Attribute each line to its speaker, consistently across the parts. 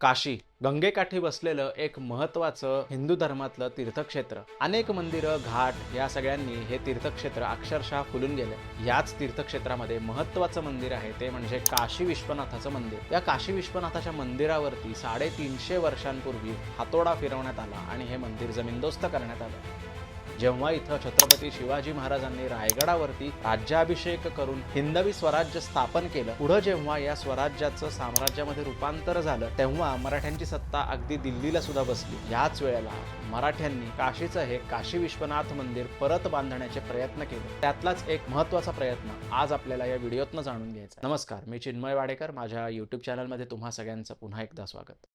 Speaker 1: काशी गंगेकाठी बसलेलं एक महत्त्वाचं हिंदू धर्मातलं तीर्थक्षेत्र. अनेक मंदिरं, घाट या सगळ्यांनी हे तीर्थक्षेत्र अक्षरशः फुलून गेले. याच तीर्थक्षेत्रामध्ये महत्त्वाचं मंदिर आहे ते म्हणजे काशी विश्वनाथाचं मंदिर. या काशी विश्वनाथाच्या मंदिरावरती 350 वर्षांपूर्वी हातोडा फिरवण्यात आला आणि हे मंदिर जमीनदोस्त करण्यात आलं. जेव्हा इथं छत्रपती शिवाजी महाराजांनी रायगडावरती राज्याभिषेक करून हिंदवी स्वराज्य स्थापन केलं, पुढे जेव्हा या स्वराज्याचं साम्राज्यामध्ये रूपांतर झालं, तेव्हा मराठ्यांची सत्ता अगदी दिल्लीला सुद्धा बसली. याच वेळेला मराठ्यांनी काशीचं हे काशी विश्वनाथ मंदिर परत बांधण्याचे प्रयत्न केले. त्यातलाच एक महत्त्वाचा प्रयत्न आज आपल्याला या व्हिडिओतनं जाणून घ्यायचा. नमस्कार, मी चिन्मय वाडेकर. माझ्या यूट्यूब चॅनलमध्ये तुम्हा सगळ्यांचं पुन्हा एकदा स्वागत.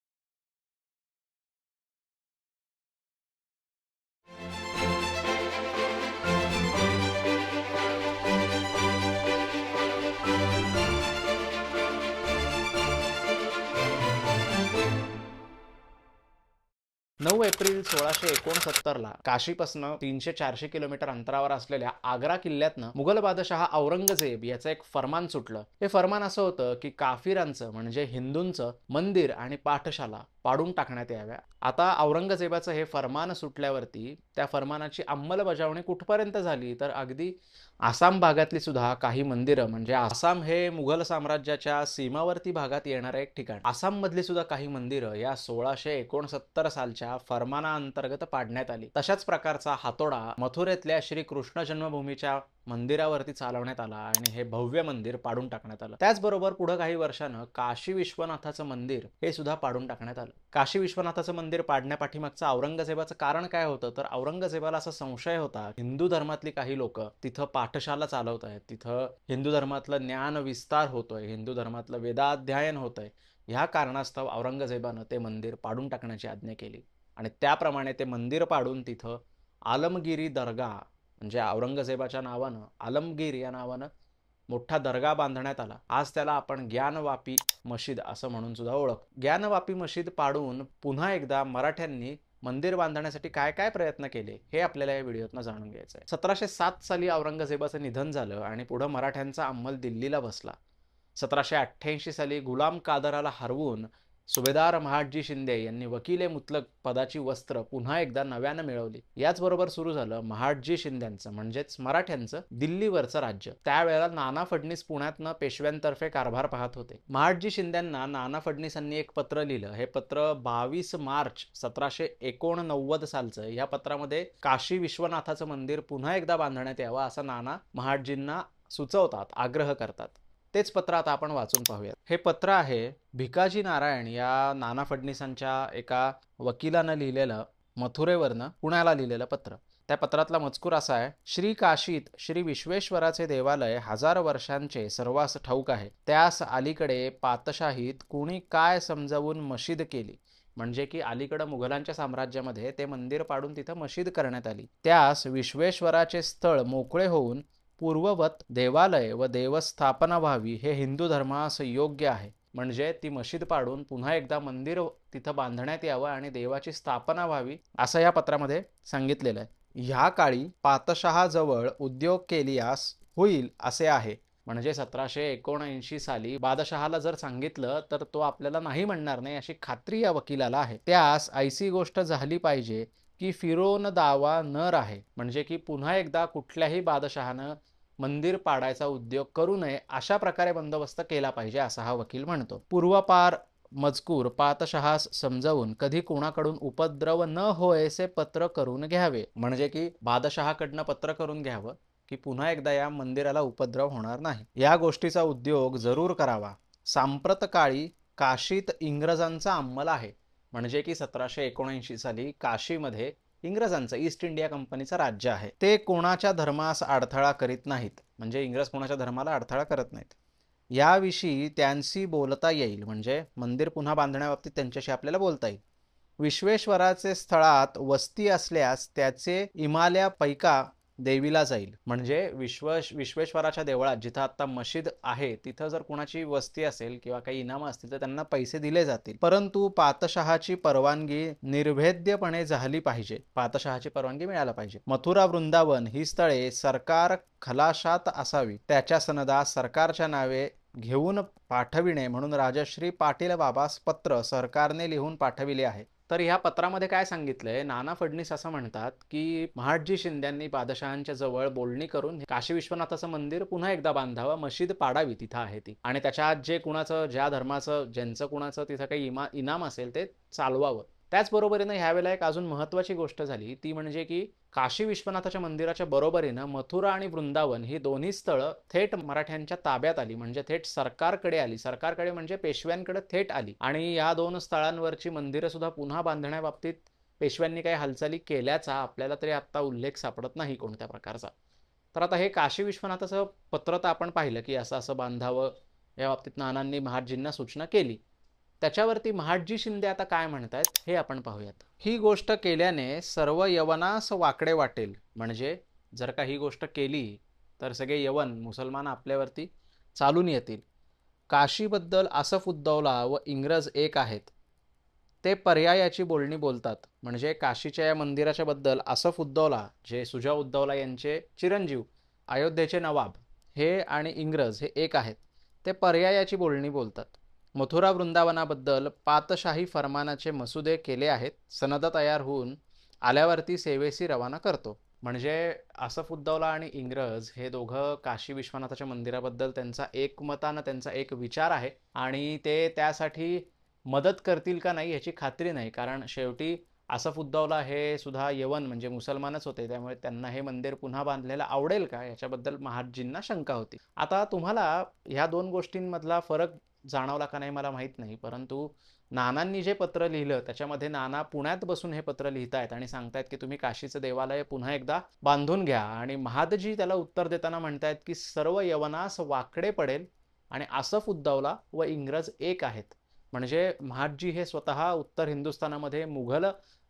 Speaker 1: 9 एप्रिल 1669ला काशीपासून 300-400 किलोमीटर अंतरावर असलेल्या आग्रा किल्ल्यातनं मुघल बादशहा औरंगजेब याचं एक फरमान सुटलं. हे फरमान असं होतं की काफिरांचं म्हणजे हिंदूंचं मंदिर आणि पाठशाला पाडून टाकण्यात याव्या. आता औरंगजेबाचं हे फरमान सुटल्यावरती त्या फरमानाची अंमलबजावणी कुठपर्यंत झाली तर अगदी आसाम भागातली सुद्धा काही मंदिरं, म्हणजे आसाम हे मुघल साम्राज्याच्या सीमावर्ती भागात येणारं एक ठिकाण, आसाम मधली सुद्धा काही मंदिरं या 1669 सालच्या फरमानाअंतर्गत पाडण्यात आली. तशाच प्रकारचा हातोडा मथुरेतल्या श्री कृष्ण जन्मभूमीच्या मंदिरावरती चालवण्यात आला आणि हे भव्य मंदिर पाडून टाकण्यात आलं. त्याचबरोबर पुढे काही वर्षानं काशी विश्वनाथाचं मंदिर हे सुद्धा पाडून टाकण्यात आलं. काशी विश्वनाथाचं मंदिर पाडण्यापाठीमागचं औरंगजेबाचं कारण काय होतं तर औरंगजेबाला असा संशय होता, हिंदू धर्मातली काही लोक तिथं पाठशाला चालवत आहेत, तिथं हिंदू धर्मातलं ज्ञान विस्तार होतोय, हिंदू धर्मातलं वेदाध्ययन होतंय. ह्या कारणास्तव औरंगजेबानं ते मंदिर पाडून टाकण्याची आज्ञा केली आणि त्याप्रमाणे ते मंदिर पाडून तिथं आलमगिरी दर्गा, म्हणजे औरंगजेबाच्या नावानं आलमगीर या नावानं मोठा दर्गा बांधण्यात आला. आज त्याला आपण ज्ञानवापी मशीद असं म्हणून सुद्धा ओळखतो. ज्ञानवापी मशीद पाडून पुन्हा एकदा मराठ्यांनी मंदिर बांधण्यासाठी काय काय प्रयत्न केले हे आपल्याला या व्हिडिओतनं जाणून घ्यायचं आहे. 1707 साली औरंगजेबाचं निधन झालं आणि पुढे मराठ्यांचा अंमल दिल्लीला बसला. 1788 साली गुलाम कादराला हरवून सुभेदार महाडजी शिंदे यांनी वकीले मुतलक पदाची वस्त्र पुन्हा एकदा नव्यानं मिळवली. याचबरोबर सुरू झालं महाडजी शिंद्यांचं म्हणजेच मराठ्यांचं दिल्लीवरचं राज्य. त्यावेळेला नाना फडणीस पुण्यातनं पेशव्यांतर्फे कारभार पाहत होते. महाडजी शिंद्यांना नाना फडणीसांनी एक पत्र लिहिलं. हे पत्र 22 मार्च 1789 सालचं. या पत्रामध्ये काशी विश्वनाथाचं मंदिर पुन्हा एकदा बांधण्यात यावं असं नाना महाडजींना सुचवतात, आग्रह करतात. तेच पत्र आता आपण वाचून पाहूयात. हे पत्र आहे भिकाजी नारायण या नाना फडणीसांच्या एका वकिलानं लिहिलेलं, मथुरेवरनं पुण्याला लिहिलेलं पत्र. त्या पत्रातला मजकूर असा आहे: श्री काशीत श्री विश्वेश्वराचे देवालय 1000 वर्षांचे सर्वांस ठाऊक आहे. त्यास अलीकडे पातशाहीत कुणी काय समजावून मशीद केली, म्हणजे की अलीकडं मुघलांच्या साम्राज्यामध्ये ते मंदिर पाडून तिथं मशीद करण्यात आली. त्यास विश्वेश्वराचे स्थळ मोकळे होऊन पूर्ववत देवालय व देवस्थापना व्हावी हे हिंदू धर्मास योग्य आहे. म्हणजे ती मशीद पाडून पुन्हा एकदा मंदिर तिथं बांधण्यात यावं आणि देवाची स्थापना व्हावी असं या पत्रामध्ये सांगितलेलं आहे. ह्या काळी पातशहाजवळ उद्योग केलियास होईल असे आहे. म्हणजे 1779 साली बादशहाला जर सांगितलं तर तो आपल्याला नाही म्हणणार नाही अशी खात्री या वकिलाला आहे. त्यास ऐसी गोष्ट झाली पाहिजे की फिरोन दावा न राहे, म्हणजे की पुन्हा एकदा कुठल्याही बादशहानं मंदिर पाडायचा उद्योग करू नये अशा प्रकारे बंदोबस्त केला पाहिजे असं हा वकील म्हणतो. पूर्वपार मजकूर पातशहास समजावून कधी कोणाकडून उपद्रव न होयसे पत्र करून घ्यावे, म्हणजे की बादशहाकडनं पत्र करून घ्यावं की पुन्हा एकदा या मंदिराला उपद्रव होणार नाही. या गोष्टीचा उद्योग जरूर करावा. सांप्रत काळी काशीत इंग्रजांचा अंमल आहे, म्हणजे की 1779 साली काशीमध्ये इंग्रजांचं, ईस्ट इंडिया कंपनीचं राज्य आहे. ते कोणाच्या धर्मास अडथळा करीत नाहीत, म्हणजे इंग्रज कोणाच्या धर्माला अडथळा करत नाहीत. याविषयी त्यांशी बोलता येईल, म्हणजे मंदिर पुन्हा बांधण्याबाबतीत त्यांच्याशी आपल्याला बोलता येईल. विश्वेश्वराचे स्थळात वस्ती असल्यास त्याचे इमाल्या पैका देवीला जाईल, म्हणजे विश्वेश्वराच्या देवळात जिथं आता मशीद आहे तिथं जर कोणाची वस्ती असेल किंवा काही इनामं असतील तर त्यांना पैसे दिले जातील. परंतु पातशहाची परवानगी निर्भेद्यपणे झाली पाहिजे, पातशहाची परवानगी मिळायला पाहिजे. मथुरा वृंदावन ही स्थळे सरकार खलाशात असावी, त्याच्या सनदा सरकारच्या नावे घेऊन पाठविणे म्हणून राजश्री पाटील बाबास पत्र सरकारने लिहून पाठविले आहे. तर ह्या पत्रामध्ये काय सांगितलंय, नाना फडणीस असं म्हणतात की महाडजी शिंद्यांनी बादशहांच्या जवळ बोलणी करून काशी विश्वनाथाचं मंदिर पुन्हा एकदा बांधावं, मशीद पाडावी तिथं आहे ती, आणि त्याच्या आत जे कुणाचं, ज्या धर्माचं, ज्यांचं कुणाचं तिथं काही इनाम असेल ते चालवावं. त्याचबरोबरीनं ह्यावेळेला एक अजून महत्त्वाची गोष्ट झाली, ती म्हणजे की काशी विश्वनाथाच्या मंदिराच्या बरोबरीनं मथुरा आणि वृंदावन ही दोन्ही स्थळं थेट मराठ्यांच्या ताब्यात आली, म्हणजे थेट सरकारकडे आली. सरकारकडे म्हणजे पेशव्यांकडे थेट आली. आणि या दोन स्थळांवरची मंदिरं सुद्धा पुन्हा बांधण्याबाबतीत पेशव्यांनी काही हालचाली केल्याचा आपल्याला तरी आत्ता उल्लेख सापडत नाही कोणत्या प्रकारचा. तर आता हे काशी विश्वनाथाचं पत्र तर आपण पाहिलं की असं असं बांधावं, या बाबतीत नानांनी महाडजींना सूचना केली. त्याच्यावरती महाडजी शिंदे आता काय म्हणतायत हे आपण पाहूयात. ही गोष्ट केल्याने सर्व यवनास वाकडे वाटेल, म्हणजे जर का ही गोष्ट केली तर सगळे यवन मुसलमान आपल्यावरती चालून येतील. काशीबद्दल असफ उद्दौला व इंग्रज एक आहेत, ते पर्यायाची बोलणी बोलतात. म्हणजे काशीच्या या मंदिराच्या बद्दल असफ उद्दौला, जे सुजा उद्दौला यांचे चिरंजीव, अयोध्येचे नवाब, हे आणि इंग्रज हे एक आहेत, ते पर्यायाची बोलणी बोलतात. मथुरा वृंदावनाबद्दल पातशाही फरमानाचे मसुदे केले आहेत, सनद तयार होऊन आल्यावरती सेवेसी रवाना करतो. म्हणजे असफ उद्दौला आणि इंग्रज हे दोघं काशी विश्वनाथाच्या मंदिराबद्दल त्यांचा एकमतानं त्यांचा एक विचार आहे, आणि ते त्यासाठी मदत करतील का नाही याची खात्री नाही, कारण शेवटी असफ उद्दौला हे सुद्धा यवन म्हणजे मुसलमानच होते, त्यामुळे त्यांना हे मंदिर पुन्हा बांधलेलं आवडेल का याच्याबद्दल महादजींना शंका होती. आता तुम्हाला ह्या दोन गोष्टींमधला फरक जाणवला का नाही मला माहीत नाही, परंतु नानांनी जे पत्र लिहिलं त्याच्यामध्ये नाना पुण्यात बसून हे पत्र लिहितायत आणि सांगतायत की तुम्ही काशीचं देवालय पुन्हा एकदा बांधून घ्या, आणि महादजी त्याला उत्तर देताना म्हणतायत की सर्व यवनास वाकडे पडेल आणि असफ उद्दौला व इंग्रज एक आहेत. म्हणजे महादजी हे स्वतः उत्तर हिंदुस्थानामध्ये मुघल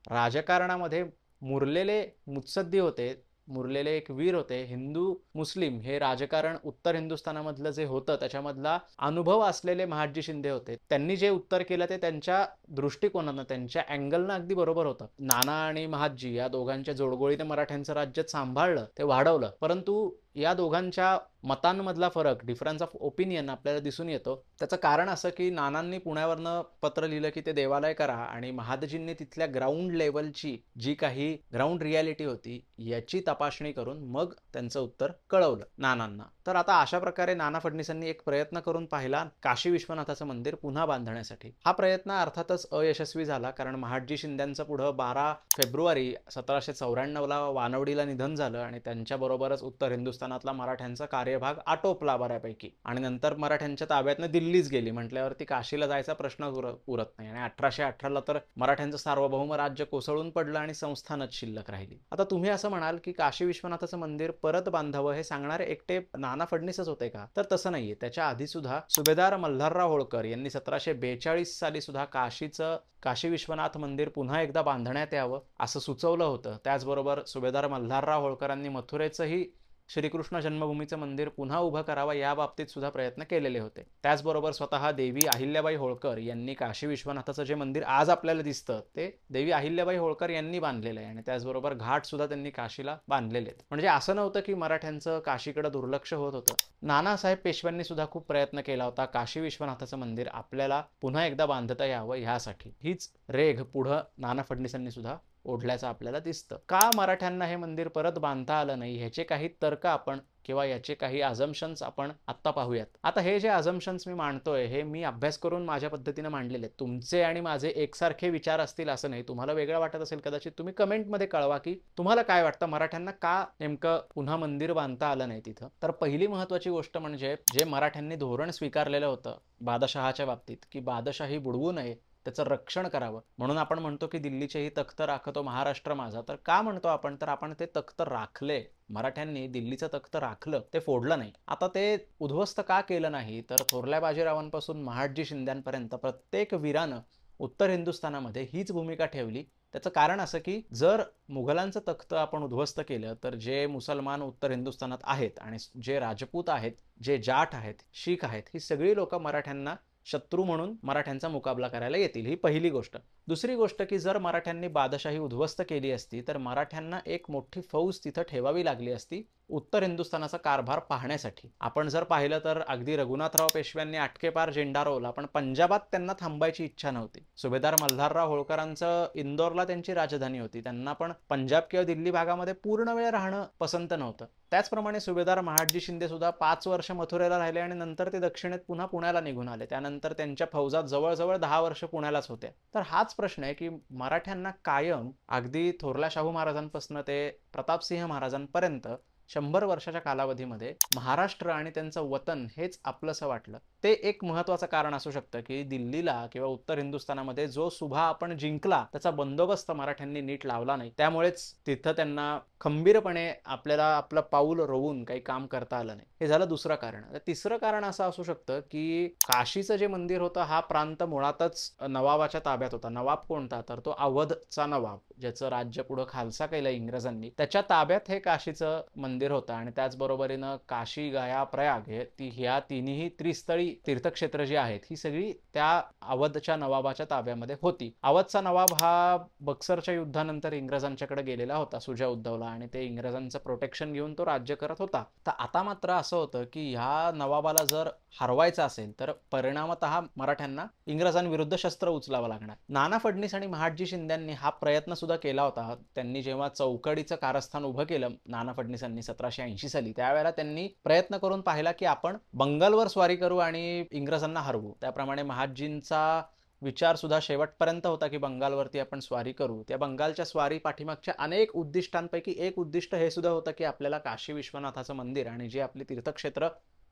Speaker 1: राजकारणामध्ये मुरलेले मुत्सद्दी होते, मुरलेले एक वीर होते. हिंदू मुस्लिम हे राजकारण उत्तर हिंदुस्थानामधलं जे होतं त्याच्यामधला अनुभव असलेले महादजी शिंदे होते. त्यांनी जे उत्तर केलं ते त्यांच्या दृष्टिकोनानं, त्यांच्या अँगलनं अगदी बरोबर होतं. नाना आणि महादजी या दोघांच्या जोडगोळीने मराठ्यांचं राज्य सांभाळलं, ते वाढवलं, परंतु या दोघांच्या मतांमधला फरक, डिफरन्स ऑफ ओपिनियन आपल्याला दिसून येतो. त्याचं कारण असं की नानांनी पुण्यावरनं पत्र लिहिलं की ते देवालय करा, आणि महादजींनी तिथल्या ग्राउंड लेवलची जी काही ग्राउंड रियालिटी होती याची तपासणी करून मग त्यांचं उत्तर कळवलं नानांना. तर आता अशा प्रकारे नाना फडणीसांनी एक प्रयत्न करून पाहिला काशी विश्वनाथाचं मंदिर पुन्हा बांधण्यासाठी. हा प्रयत्न अर्थातच अयशस्वी झाला, कारण महादजी शिंद्यांचं पुढं 12 फेब्रुवारी 1794ला वानवडीला निधन झालं, आणि त्यांच्याबरोबरच उत्तर हिंदुस्थानातला मराठ्यांचा कार्यभाग आटोपला बऱ्यापैकी, आणि नंतर मराठ्यांच्या ताब्यातनं दिल्लीच गेली म्हटल्यावरती काशीला जायचा प्रश्न उरत नाही. आणि 1818ला तर मराठ्यांचं सार्वभौम राज्य कोसळून पडलं आणि संस्थानच शिल्लक राहिली. आता तुम्ही असं म्हणाल की काशी विश्वनाथाचं मंदिर परत बांधावं हे सांगणारे एकटे नाना फडणीसच होते का, तर तसं नाहीये. त्याच्या आधी सुद्धा सुभेदार मल्हारराव होळकर यांनी 1742 साली सुद्धा काशी विश्वनाथ मंदिर पुन्हा एकदा बांधण्यात यावं असं सुचवलं होतं. त्याचबरोबर सुभेदार मल्हारराव होळकरांनी मथुरेचंही श्रीकृष्ण जन्मभूमीचं मंदिर पुन्हा उभं करावं या बाबतीत सुद्धा प्रयत्न केलेले होते. त्याचबरोबर स्वतः देवी अहिल्याबाई होळकर यांनी काशी विश्वनाथाचं जे मंदिर आज आपल्याला दिसतं ते देवी अहिल्याबाई होळकर यांनी बांधलेलं आहे, आणि त्याचबरोबर घाट सुद्धा त्यांनी काशीला बांधलेले आहेत. म्हणजे असं नव्हतं की मराठ्यांचं काशीकडे दुर्लक्ष होत होतं. नानासाहेब पेशव्यांनी सुद्धा खूप प्रयत्न केला होता काशी विश्वनाथाचं मंदिर आपल्याला पुन्हा एकदा बांधता यावं ह्यासाठी. हीच रेघ पुढं नाना फडणीसांनी सुद्धा ओढल्याचं आपल्याला दिसतं. का मराठ्यांना हे मंदिर परत बांधता आलं नाही ह्याचे काही तर्क आपण किंवा याचे काही अझम्पशन्स आपण आत्ता पाहूयात. आता हे जे अझम्पशन्स मी मांडतोय हे मी अभ्यास करून माझ्या पद्धतीने मांडलेले आहेत. तुमचे आणि माझे एकसारखे विचार असतील असं नाही. तुम्हाला वेगळं वाटत असेल कदाचित तुम्ही कमेंटमध्ये कळवा की तुम्हाला काय वाटतं, मराठ्यांना का नेमकं पुन्हा मंदिर बांधता आलं नाही तिथं. तर पहिली महत्त्वाची गोष्ट म्हणजे जे मराठ्यांनी धोरण स्वीकारलेलं होतं बादशहाच्या बाबतीत की बादशाही बुडवू नये, त्याचं रक्षण करावं, म्हणून आपण म्हणतो की दिल्लीचेही तख्त राखतो महाराष्ट्र माझा. तर का म्हणतो आपण, तर आपण ते तख्त राखले. मराठ्यांनी दिल्लीचं तख्त राखलं, ते फोडलं नाही. आता ते उद्ध्वस्त का केलं नाही, तर थोरल्या बाजीरावांपासून महाडजी शिंद्यांपर्यंत प्रत्येक वीरानं उत्तर हिंदुस्थानामध्ये हीच भूमिका ठेवली. त्याचं कारण असं की जर मुघलांचं तख्त आपण उद्ध्वस्त केलं तर जे मुसलमान उत्तर हिंदुस्थानात आहेत आणि जे राजपूत आहेत, जे जाट आहेत, शीख आहेत, ही सगळी लोक मराठ्यांना शत्रू म्हणून मराठ्यांचा मुकाबला करायला येतील. ही पहिली गोष्ट. दुसरी गोष्ट की जर मराठ्यांनी बादशाही उद्ध्वस्त केली असती तर मराठ्यांना एक मोठी फौज तिथं ठेवावी लागली असती उत्तर हिंदुस्थानाचा कारभार पाहण्यासाठी. आपण जर पाहिलं तर अगदी रघुनाथराव पेशव्यांनी आटकेपार झेंडा रोवला, पण पंजाबात त्यांना थांबायची इच्छा नव्हती. सुभेदार मल्हारराव होळकरांचं इंदोरला त्यांची राजधानी होती. त्यांना पण पंजाब किंवा दिल्ली भागामध्ये पूर्ण वेळ राहणं पसंत नव्हतं. त्याचप्रमाणे सुभेदार महाडजी शिंदे सुद्धा 5 वर्ष मथुरेला राहिले आणि नंतर ते दक्षिणेत पुन्हा पुण्याला निघून आले. त्यानंतर त्यांच्या फौजात जवळजवळ 10 वर्ष पुण्यालाच होत्या. तर हाच प्रश्न आहे की मराठ्यांना कायम अगदी थोरल्या शाहू महाराजांपासून ते प्रतापसिंह महाराजांपर्यंत 100 वर्षाच्या कालावधीमध्ये महाराष्ट्र आणि त्यांचं वतन हेच आपलंसं वाटलं. ते एक महत्त्वाचं कारण असू शकतं की दिल्लीला किंवा उत्तर हिंदुस्थानामध्ये जो सुभा आपण जिंकला त्याचा बंदोबस्त मराठ्यांनी नीट लावला नाही. त्यामुळेच तिथं त्यांना खंबीरपणे आपल्याला आपलं पाऊल रोवून काही काम करता आलं नाही. हे झालं दुसरं कारण. तिसरं कारण असं असू शकतं की काशीचं जे मंदिर होतं हा प्रांत मुळातच नवाबाच्या ताब्यात होता. नवाब कोणता? तर तो अवधचा नवाब, ज्याचं राज्य पुढं खालसा केलं इंग्रजांनी. त्याच्या ताब्यात हे काशीचं मंदिर होतं आणि त्याचबरोबरीनं काशी, गया, प्रयाग ह्या तिन्ही त्रिस्थळी तीर्थक्षेत्र जी आहेत ही सगळी त्या अवधच्या नवाबाच्या ताब्यामध्ये होती. अवधचा नवाब हा बक्सरच्या युद्धानंतर इंग्रजांच्याकडे गेलेला होता सुजा उद्धवला आणि ते इंग्रजांचं प्रोटेक्शन घेऊन तो राज्य करत होता. तर आता मात्र असं होतं की ह्या नवाबाला जर हरवायचं असेल तर परिणामतः मराठ्यांना इंग्रजांविरुद्ध शस्त्र उचलावं लागणार. नाना फडणीस आणि महाडजी शिंद्यांनी हा प्रयत्न सुद्धा केला होता. त्यांनी जेव्हा चौकडीचं कारस्थान उभं केलं नाना फडणीसांनी 1780 साली, त्यावेळेला त्यांनी प्रयत्न करून पाहिला की आपण बंगालवर स्वारी करू आणि इंग्रजांना हरवू. त्याप्रमाणे महादजींचा विचार सुद्धा शेवटपर्यंत होता की बंगालवरती आपण स्वारी करू. त्या बंगालच्या स्वारी पाठीमागच्या अनेक उद्दिष्टांपैकी एक उद्दिष्ट हे सुद्धा होतं की आपल्याला काशी विश्वनाथाचं मंदिर आणि जे आपली तीर्थक्षेत्र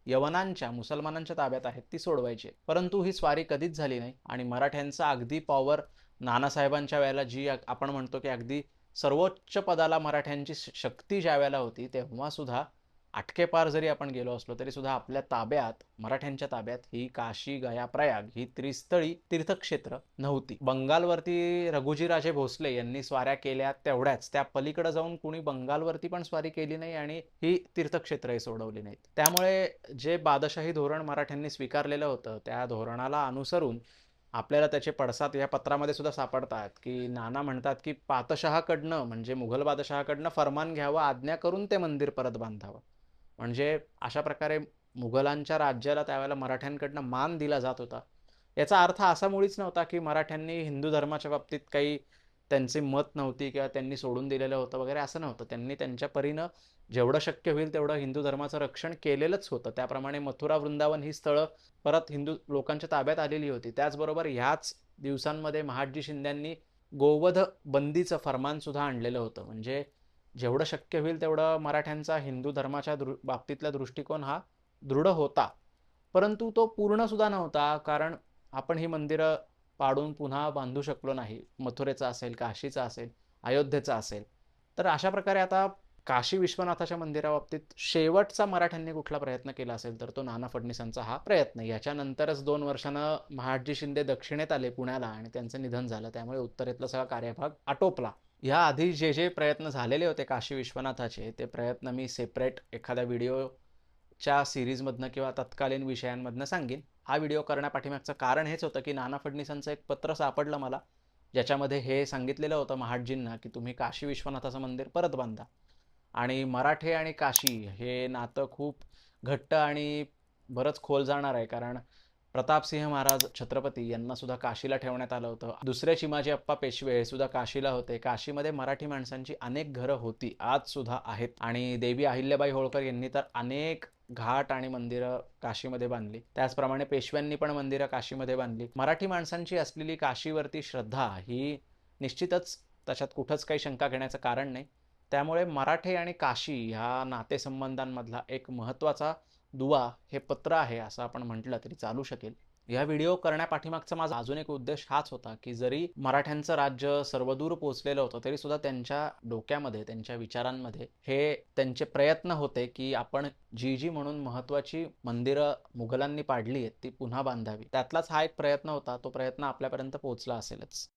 Speaker 1: यवनांच्या, मुसलमानांच्या ताब्यात आहेत ती सोडवायची. परंतु ही स्वारी कधीच झाली नाही आणि मराठ्यांचा अगदी पॉवर नानासाहेबांच्या वेळेला जी आपण म्हणतो की अगदी सर्वोच्च पदाला मराठ्यांची शक्ती ज्या वेळेला होती तेव्हा सुद्धा आटकेपार जरी आपण गेलो असलो तरी सुद्धा आपल्या ताब्यात, मराठ्यांच्या ताब्यात ही काशी, गया, प्रयाग ही त्रिस्थळी तीर्थक्षेत्र नव्हती. बंगालवरती रघुजीराजे भोसले यांनी स्वाऱ्या केल्या तेवढ्याच, त्या पलीकडे जाऊन कुणी बंगालवरती पण स्वारी केली नाही आणि ही तीर्थक्षेत्रही सोडवली नाहीत. त्यामुळे जे बादशाही धोरण मराठ्यांनी स्वीकारलेलं होतं त्या धोरणाला अनुसरून आपल्याला त्याचे पडसाद या पत्रामध्ये सुद्धा सापडतात की नाना म्हणतात की पातशहाकडनं म्हणजे मुघल बादशहाकडनं फरमान घ्यावं, आज्ञा करून ते मंदिर परत बांधावं. म्हणजे अशा प्रकारे मुघलांच्या राज्याला त्यावेळेला मराठ्यांकडनं मान दिला जात होता. याचा अर्थ असा मुळीच नव्हता की मराठ्यांनी हिंदू धर्माच्या बाबतीत काही त्यांची मत नव्हती किंवा त्यांनी सोडून दिलेलं होतं वगैरे, असं नव्हतं. त्यांनी त्यांच्या परीनं जेवढं शक्य होईल तेवढं हिंदू धर्माचं रक्षण केलेलंच होतं. त्याप्रमाणे मथुरा, वृंदावन ही स्थळं परत हिंदू लोकांच्या ताब्यात आलेली होती. त्याचबरोबर ह्याच दिवसांमध्ये महाडजी शिंद्यांनी गोवध बंदीचं फरमान सुद्धा आणलेलं होतं. म्हणजे जेवढं शक्य होईल तेवढं मराठ्यांचा हिंदू धर्माच्या बाबतीतला दृष्टिकोन हा दृढ होता. परंतु तो पूर्ण सुद्धा नव्हता, कारण आपण ही मंदिरं पाडून पुन्हा बांधू शकलो नाही. मथुरेचं असेल, काशीचं असेल, अयोध्येचं असेल. तर अशा प्रकारे आता काशी विश्वनाथाच्या मंदिराबाबतीत शेवटचा मराठ्यांनी कुठला प्रयत्न केला असेल तर तो नाना फडणीसांचा हा प्रयत्न. याच्यानंतरच 2 वर्षानं महाडजी शिंदे दक्षिणेत आले पुण्याला आणि त्यांचं निधन झालं. त्यामुळे उत्तरेतला सगळा कार्यभाग आटोपला. या आधी जे जे प्रयत्न झालेले होते काशी विश्वनाथाचे ते प्रयत्न मी सेपरेट एखाद्या व्हिडिओच्या सिरीजमधनं किंवा तत्कालीन विषयांमधनं सांगेन. हा व्हिडिओ करण्यापाठीमागचं कारण हेच होतं की नाना फडणीसांचं एक पत्र सापडलं मला, ज्याच्यामध्ये हे सांगितलेलं होतं महाडजींना की तुम्ही काशी विश्वनाथाचं मंदिर परत बांधा. आणि मराठे आणि काशी हे नातं खूप घट्ट आणि बरंच खोल जाणार आहे, कारण प्रतापसिंह महाराज छत्रपती यांना सुद्धा काशीला ठेवण्यात आलं होतं. दुसरे चिमाजी अप्पा पेशवे हे सुद्धा काशीला होते. काशीमध्ये मराठी माणसांची अनेक घरं होती, आज सुद्धा आहेत. आणि देवी अहिल्याबाई होळकर यांनी तर अनेक घाट आणि मंदिरं काशीमध्ये बांधली. त्याचप्रमाणे पेशव्यांनी पण मंदिरं काशीमध्ये बांधली. मराठी माणसांची असलेली काशीवरती श्रद्धा ही निश्चितच, त्याच्यात कुठंच काही शंका घेण्याचं कारण नाही. त्यामुळे मराठे आणि काशी ह्या नातेसंबंधांमधला एक महत्त्वाचा दुवा हे पत्र आहे असं आपण म्हटलं तरी चालू शकेल. या व्हिडिओ करण्यापाठीमागचा माझा अजून एक उद्देश हाच होता की जरी मराठ्यांचं राज्य सर्वदूर पोहोचलेलं होतं तरी सुद्धा त्यांच्या डोक्यामध्ये, त्यांच्या विचारांमध्ये हे त्यांचे प्रयत्न होते की आपण जी जी म्हणून महत्त्वाची मंदिरं मुघलांनी पाडली आहेत ती पुन्हा बांधावी. त्यातलाच हा एक प्रयत्न होता. तो प्रयत्न आपल्यापर्यंत पोहोचला असेलच.